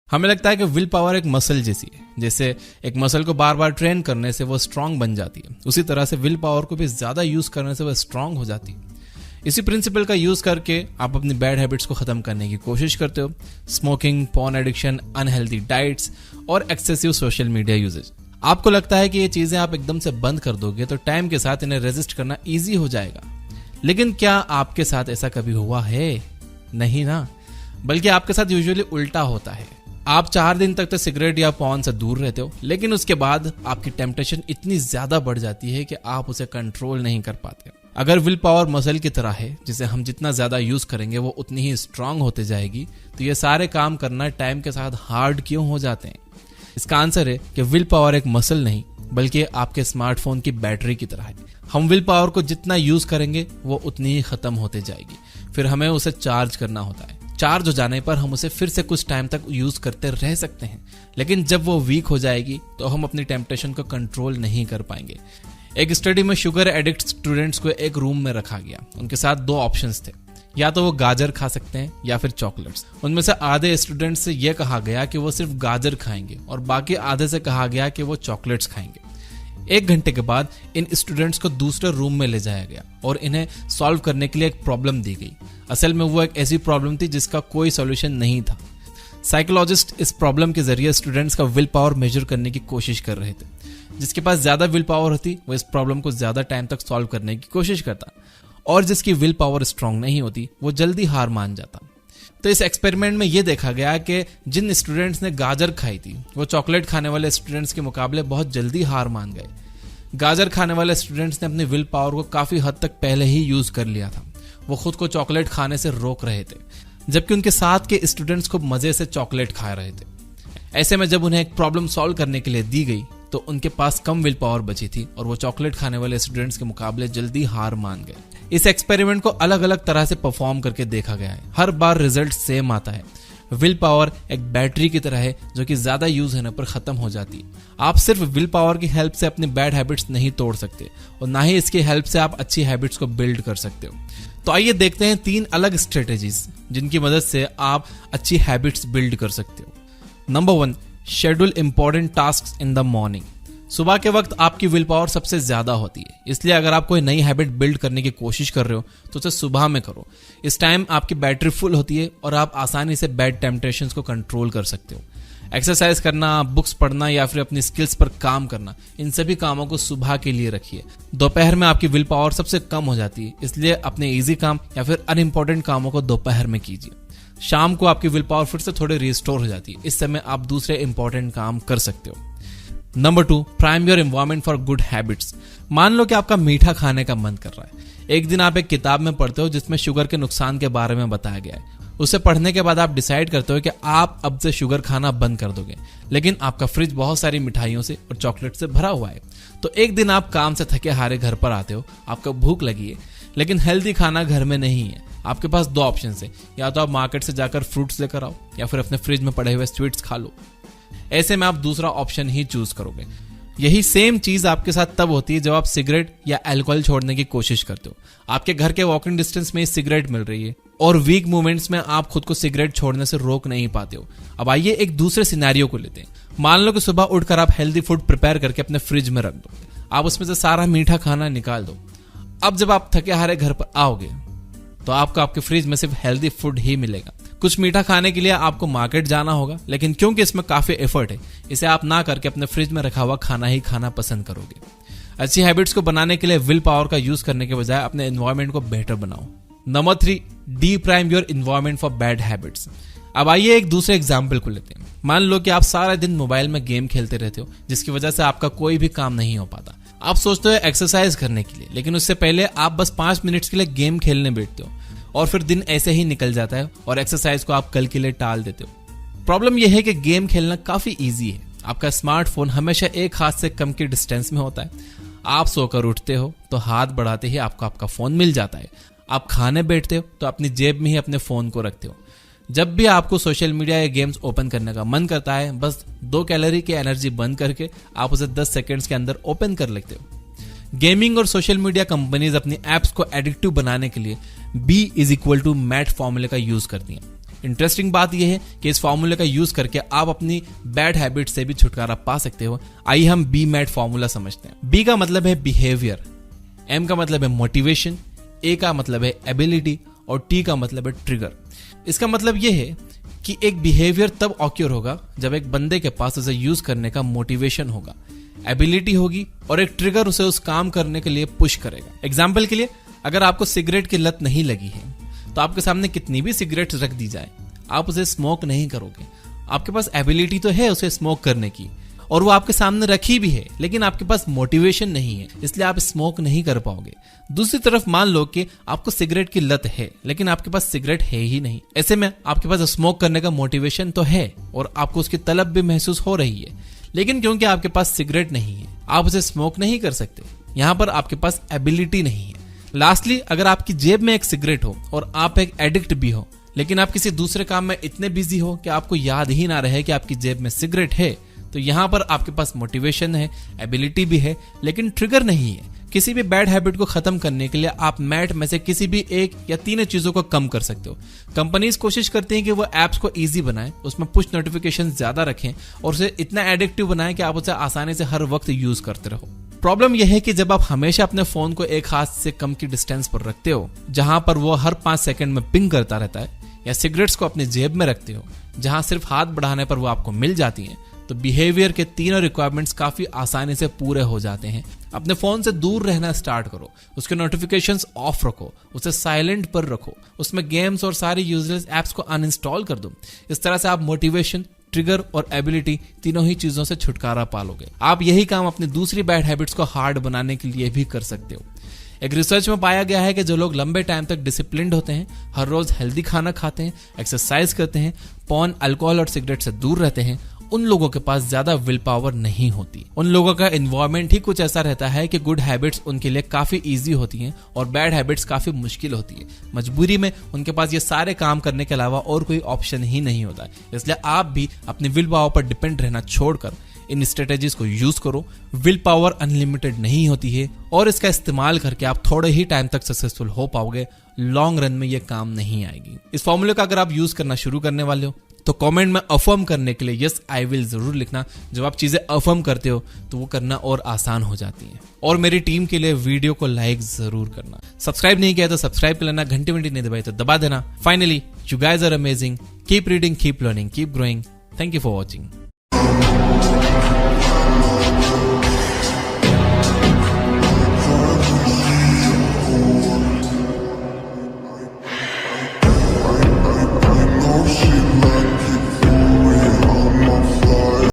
हमें लगता है कि विल पावर एक मसल जैसी है। जैसे एक मसल को बार बार ट्रेन करने से वो स्ट्रांग बन जाती है, उसी तरह से विल पावर को भी ज्यादा यूज करने से वो स्ट्रांग हो जाती है। इसी प्रिंसिपल का यूज करके आप अपनी बैड हैबिट्स को खत्म करने की कोशिश करते हो। Smoking, porn addiction, unhealthy diets और एक्सेसिव सोशल मीडिया यूजेज। आपको लगता है कि ये चीजें आप एकदम से बंद कर दोगे तो टाइम के साथ इन्हें रेजिस्ट करना इजी हो जाएगा, लेकिन क्या आपके साथ ऐसा कभी हुआ है? नहीं ना, बल्कि आपके साथ यूजुअली उल्टा होता है। आप 4 दिन तक तो सिगरेट या पॉर्न से दूर रहते हो, लेकिन उसके बाद आपकी टेम्पटेशन इतनी ज्यादा बढ़ जाती है कि आप उसे कंट्रोल नहीं कर पाते। अगर विल पावर मसल की तरह है, जिसे हम जितना ज्यादा यूज करेंगे वो उतनी ही स्ट्रांग होते जाएगी, तो ये सारे काम करना टाइम के साथ हार्ड क्यों हो जाते हैं? इसका आंसर है कि विल पावर एक मसल नहीं, बल्कि आपके स्मार्टफोन की बैटरी की तरह है। हम विल पावर को जितना यूज करेंगे वो उतनी ही खत्म होते जाएगी, फिर हमें उसे चार्ज करना होता है। चार्ज हो जाने पर हम उसे फिर से कुछ टाइम तक यूज करते रह सकते हैं, लेकिन जब वो वीक हो जाएगी तो हम अपनी टेम्पटेशन को कंट्रोल नहीं कर पाएंगे। एक स्टडी में शुगर एडिक्ट स्टूडेंट्स को एक रूम में रखा गया। उनके साथ 2 ऑप्शंस थे, या तो वो गाजर खा सकते हैं या फिर चॉकलेट्स। उनमें से आधे स्टूडेंट्स से यह कहा गया कि वो सिर्फ गाजर खाएंगे और बाकी आधे से कहा गया कि वो चॉकलेट्स खाएंगे। 1 घंटे के बाद इन स्टूडेंट्स को दूसरे रूम में ले जाया गया और इन्हें सॉल्व करने के लिए एक प्रॉब्लम दी गई। असल में वो एक ऐसी प्रॉब्लम थी जिसका कोई सॉल्यूशन नहीं था। साइकोलॉजिस्ट इस प्रॉब्लम के जरिए स्टूडेंट्स का विल पावर मेजर करने की कोशिश कर रहे थे। जिसके पास ज्यादा विल पावर होती वो इस प्रॉब्लम को ज्यादा टाइम तक सॉल्व करने की कोशिश करता, और जिसकी विल पावर स्ट्रांग नहीं होती वो जल्दी हार मान जाता। तो इस एक्सपेरिमेंट में यह देखा गया कि जिन स्टूडेंट्स ने गाजर खाई थी वो चॉकलेट खाने वाले स्टूडेंट्स के मुकाबले बहुत जल्दी हार मान गए। गाजर खाने वाले स्टूडेंट्स ने अपनी विल पावर को काफी हद तक पहले ही यूज कर लिया था। वो खुद को चॉकलेट खाने से रोक रहे थे, जबकि उनके साथ के स्टूडेंट्स खूब मजे से चॉकलेट खा रहे थे। ऐसे में जब उन्हें एक प्रॉब्लम सॉल्व करने के लिए दी गई तो उनके पास कम विल पावर बची थी और वो चॉकलेट खाने वाले स्टूडेंट्स के मुकाबले जल्दी हार मान गए। इस एक्सपेरिमेंट को अलग अलग तरह से परफॉर्म करके देखा गया है। हर बार रिजल्ट सेम आता है। विल पावर एक बैटरी की तरह है जो कि ज्यादा यूज होने पर खत्म हो जाती है। आप सिर्फ विल पावर की हेल्प से अपनी बैड हैबिट्स नहीं तोड़ सकते, और ना ही इसकी हेल्प से आप अच्छी हैबिट्स को बिल्ड कर सकते हो। तो आइए देखते हैं 3 अलग स्ट्रेटेजीज जिनकी मदद से आप अच्छी हैबिट्स बिल्ड कर सकते हो। Number 1, schedule important task in the morning. सुबह के वक्त आपकी विल पावर सबसे ज्यादा होती है, इसलिए अगर आप कोई नई हैबिट बिल्ड करने की कोशिश कर रहे हो तो उसे सुबह में करो। इस टाइम आपकी बैटरी फुल होती है और आप आसानी से बैड टेम्पटेशंस को कंट्रोल कर सकते हो। एक्सरसाइज करना, बुक्स पढ़ना या फिर अपनी स्किल्स पर काम करना, इन सभी कामों को सुबह के लिए रखिए। दोपहर में आपकी विल पावर सबसे कम हो जाती है, इसलिए अपने इजी काम या फिर अनइम्पोर्टेंट कामों को दोपहर में कीजिए। शाम को आपकी विल पावर फिर से थोड़ी रिस्टोर हो जाती है, इस समय आप दूसरे इंपॉर्टेंट काम कर सकते हो। Number 2, prime your environment for good habits. मान लो कि आपका मीठा खाने का मन कर रहा है। एक दिन आप एक किताब में पढ़ते हो जिसमें शुगर के नुकसान के बारे में बताया गया है। उसे पढ़ने के बाद आप डिसाइड करते हो कि आप अब से शुगर खाना बंद कर दोगे, लेकिन आपका फ्रिज बहुत सारी मिठाइयों से और चॉकलेट से भरा हुआ है। तो एक दिन आप काम से थके हारे घर पर आते हो, आपको भूख लगी है, लेकिन हेल्दी खाना घर में नहीं है। आपके पास 2 ऑप्शन है, या तो आप मार्केट से जाकर फ्रूट्स लेकर आओ या फिर अपने फ्रिज में पड़े हुए स्वीट्स खा लो। ऐसे में आप दूसरा ऑप्शन ही चूज करोगे। यही सेम चीज आपके साथ तब होती है जब आप सिगरेट या अल्कोहल छोड़ने की कोशिश करते हो। आपके घर के वॉकिंग डिस्टेंस में सिगरेट मिल रही है और वीक मूवमेंट्स में आप खुद को सिगरेट छोड़ने से रोक नहीं पाते हो। अब आइए एक दूसरे सिनेरियो को लेते हैं। मान लो कि सुबह उठकर आप हेल्दी फूड प्रिपेयर करके अपने फ्रिज में रख दो। आप उसमें से सारा मीठा खाना निकाल दो। अब जब आप थके हारे घर पर आओगे तो आपको आपके फ्रिज में सिर्फ हेल्दी फूड ही मिलेगा। कुछ मीठा खाने के लिए आपको मार्केट जाना होगा, लेकिन क्योंकि इसमें काफी एफर्ट है, इसे आप ना करके अपने फ्रिज में रखा हुआ खाना ही खाना पसंद करोगे। अच्छी हैबिट्स को बनाने के लिए विल पावर का यूज करने के बजाय अपने एनवायरनमेंट को बेहतर बनाओ। Number 3, D prime your environment for bad habits. अब आइए एक दूसरे एग्जाम्पल को लेते हैं। मान लो कि आप सारा दिन मोबाइल में गेम खेलते रहते हो, जिसकी वजह से आपका कोई भी काम नहीं हो पाता। आप सोचते हो एक्सरसाइज करने के लिए, लेकिन उससे पहले आप बस 5 मिनट्स के लिए गेम खेलने बैठते हो और फिर दिन ऐसे ही निकल जाता है और एक्सरसाइज को आप कल के लिए टाल देते हो। प्रॉब्लम यह है कि गेम खेलना काफी इजी है। आपका स्मार्टफोन हमेशा एक हाथ से कम के डिस्टेंस में होता है। आप सोकर उठते हो तो हाथ बढ़ाते ही आपको आपका फोन मिल जाता है। आप खाने बैठते हो तो अपनी जेब में ही अपने फोन को रखते हो। जब भी आपको सोशल मीडिया या गेम्स ओपन करने का मन करता है, बस 2 कैलोरी की एनर्जी बंद करके आप उसे 10 सेकेंड्स के अंदर ओपन कर लेते हो। गेमिंग और सोशल मीडिया कंपनीज अपनी एप्स को एडिक्टिव बनाने के लिए B = मैट फॉर्मूले का यूज करती हैं। इंटरेस्टिंग बात यह है कि इस फॉर्मूले का यूज करके आप अपनी बैड हैबिट से भी छुटकारा पा सकते हो। आइए हम बी मैट फॉर्मूला समझते हैं। बी का मतलब है बिहेवियर, एम का मतलब है मोटिवेशन, ए का मतलब है एबिलिटी और टी का मतलब है ट्रिगर। इसका मतलब यह है कि एक बिहेवियर तब ऑक्योर होगा जब एक बंदे के पास उसे यूज करने का मोटिवेशन होगा, एबिलिटी होगी और एक ट्रिगर उसे उस काम करने के लिए पुश करेगा। एग्जाम्पल के लिए, अगर आपको सिगरेट की लत नहीं लगी है तो आपके सामने कितनी भी सिगरेट रख दी जाए आप उसे स्मोक नहीं करोगे। आपके पास एबिलिटी तो है उसे स्मोक करने की और वो आपके सामने रखी भी है, लेकिन आपके पास मोटिवेशन नहीं है, इसलिए आप स्मोक नहीं कर पाओगे। दूसरी तरफ मान लो कि आपको सिगरेट की लत है लेकिन आपके पास सिगरेट है ही नहीं। ऐसे में आपके पास स्मोक करने का मोटिवेशन तो है और आपको उसकी तलब भी महसूस हो रही है, लेकिन क्योंकि आपके पास सिगरेट नहीं है आप उसे स्मोक नहीं कर सकते। यहां पर आपके पास एबिलिटी नहीं है। लास्टली, अगर आपकी जेब में एक सिगरेट हो और आप एक एडिक्ट भी हो, लेकिन आप किसी दूसरे काम में इतने बिजी हो कि आपको याद ही ना रहे कि आपकी जेब में सिगरेट है, तो यहां पर आपके पास मोटिवेशन है, एबिलिटी भी है, लेकिन ट्रिगर नहीं है। किसी भी बैड हैबिट को खत्म करने के लिए आप मैट में से किसी भी एक या तीन चीजों को कम कर सकते हो। कंपनीज कोशिश करती हैं कि वो एप्स को इजी बनाएं, उसमें पुश नोटिफिकेशन ज्यादा रखें और उसे इतना एडिक्टिव बनाएं कि आप उसे आसानी से हर वक्त यूज करते रहो। प्रॉब्लम यह है कि जब आप हमेशा अपने फोन को एक हाथ से कम की डिस्टेंस पर रखते हो जहां पर वो हर 5 सेकंड में पिंग करता रहता है, या सिगरेट्स को अपनी जेब में रखते हो जहां सिर्फ हाथ बढ़ाने पर वो आपको मिल जाती हैं, तो बिहेवियर के तीनों रिक्वायरमेंट्स काफी आसानी से पूरे हो जाते हैं। अपने फोन से दूर रहना स्टार्ट करो, उसके नोटिफिकेशंस ऑफ रखो, उसे साइलेंट पर रखो, उसमें गेम्स और सारी यूजलेस एप्स को अनइंस्टॉल कर दो। इस तरह से आप मोटिवेशन, ट्रिगर और एबिलिटी तीनों ही चीजों से छुटकारा पालोगे। आप यही काम अपनी दूसरी बैड हैबिट्स को हार्ड बनाने के लिए भी कर सकते हो। एक रिसर्च में पाया गया है कि जो लोग लंबे टाइम तक डिसिप्लिन्ड होते हैं, हर रोज हेल्दी खाना खाते हैं, एक्सरसाइज करते हैं, पॉर्न, अल्कोहल और सिगरेट से दूर रहते हैं, उन लोगों के पास ज्यादा विल पावर नहीं होती। उन लोगों का एनवायरनमेंट ही कुछ ऐसा रहता है कि गुड हैबिट्स उनके लिए काफी इजी होती हैं और बैड हैबिट्स काफी मुश्किल होती है। मजबूरी में उनके पास ये सारे काम करने के अलावा और कोई ऑप्शन ही नहीं होता है। इसलिए आप भी अपनी विल पावर पर डिपेंड रहना छोड़कर इन स्ट्रेटेजीज को यूज करो। विल पावर अनलिमिटेड नहीं होती है और इसका इस्तेमाल करके आप थोड़े ही टाइम तक सक्सेसफुल हो पाओगे, लॉन्ग रन में ये काम नहीं आएगी। इस फॉर्मूले का अगर आप यूज करना शुरू करने वाले हो तो कमेंट में अफर्म करने के लिए यस आई विल जरूर लिखना। जब आप चीजें अफर्म करते हो तो वो करना और आसान हो जाती है। और मेरी टीम के लिए वीडियो को लाइक जरूर करना। सब्सक्राइब नहीं किया तो सब्सक्राइब कर लेना, घंटी नहीं दबाई तो दबा देना। Finally, you guys are amazing, keep reading, keep learning, keep growing. Thank you for watching.